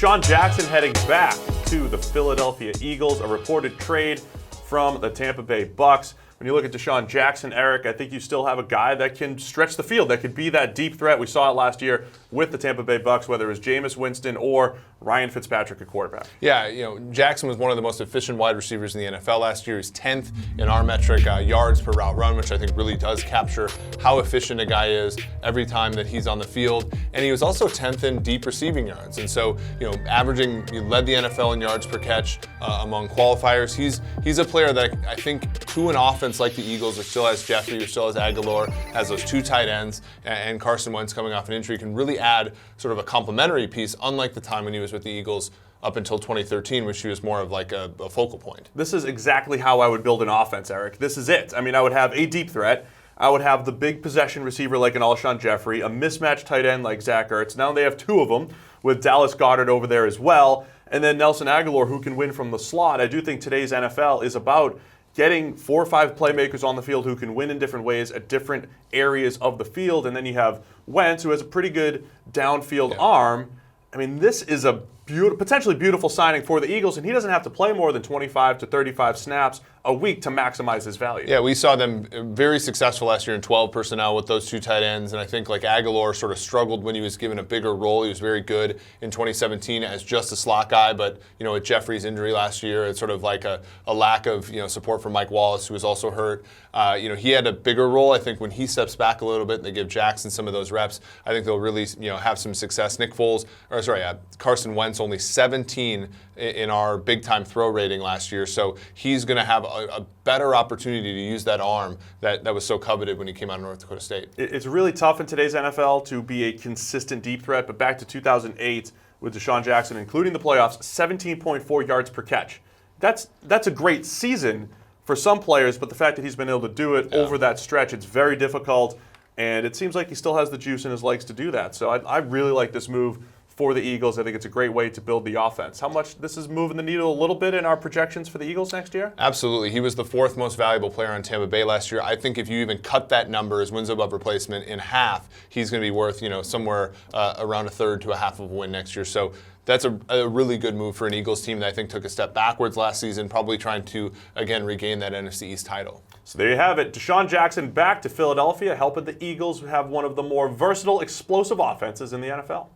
DeSean Jackson heading back to the Philadelphia Eagles, a reported trade from the Tampa Bay Bucks. When you look at DeSean Jackson, Eric, I think you still have a guy that can stretch the field, that could be that deep threat. We saw it last year with the Tampa Bay Bucks, whether it was Jameis Winston or Ryan Fitzpatrick at quarterback. Yeah, Jackson was one of the most efficient wide receivers in the NFL last year. He's 10th in our metric, yards per route run, which I think really does capture how efficient a guy is every time that he's on the field. And he was also 10th in deep receiving yards. And so, averaging, he led the NFL in yards per catch among qualifiers. He's a player that I think to an offense like the Eagles, which still has Jeffrey, which still has Aguilar, has those two tight ends, and Carson Wentz coming off an injury, can really add sort of a complementary piece, unlike the time when he was with the Eagles up until 2013, which he was more of like a focal point. This is exactly how I would build an offense, Eric. This is it. I mean, I would have a deep threat. I would have the big possession receiver like an Alshon Jeffrey, a mismatched tight end like Zach Ertz. Now they have two of them with Dallas Goedert over there as well. And then Nelson Aguilar, who can win from the slot. I do think today's NFL is about getting 4 or 5 playmakers on the field who can win in different ways at different areas of the field. And then you have Wentz, who has a pretty good downfield arm. I mean, this is a potentially beautiful signing for the Eagles, and he doesn't have to play more than 25 to 35 snaps a week to maximize his value. Yeah, we saw them very successful last year in 12 personnel with those two tight ends, and I think like Aguilar sort of struggled when he was given a bigger role. He was very good in 2017 as just a slot guy, but with Jeffrey's injury last year, it's sort of like a lack of support from Mike Wallace, who was also hurt. He had a bigger role. I think when he steps back a little bit and they give Jackson some of those reps, I think they'll really have some success. Carson Wentz only 17 in our big-time throw rating last year, so he's going to have a better opportunity to use that arm that was so coveted when he came out of North Dakota State. It's really tough in today's NFL to be a consistent deep threat, but back to 2008 with DeSean Jackson, including the playoffs, 17.4 yards per catch. That's a great season for some players, but the fact that he's been able to do it over that stretch, it's very difficult, and it seems like he still has the juice in his legs to do that. So I really like this move for the Eagles. I think it's a great way to build the offense. How much this is moving the needle a little bit in our projections for the Eagles next year? Absolutely. He was the 4th most valuable player on Tampa Bay last year. I think if you even cut that number, his wins above replacement, in half, he's going to be worth somewhere around a third to a half of a win next year. So that's a really good move for an Eagles team that I think took a step backwards last season, probably trying to, again, regain that NFC East title. So there you have it. DeSean Jackson back to Philadelphia, helping the Eagles have one of the more versatile, explosive offenses in the NFL.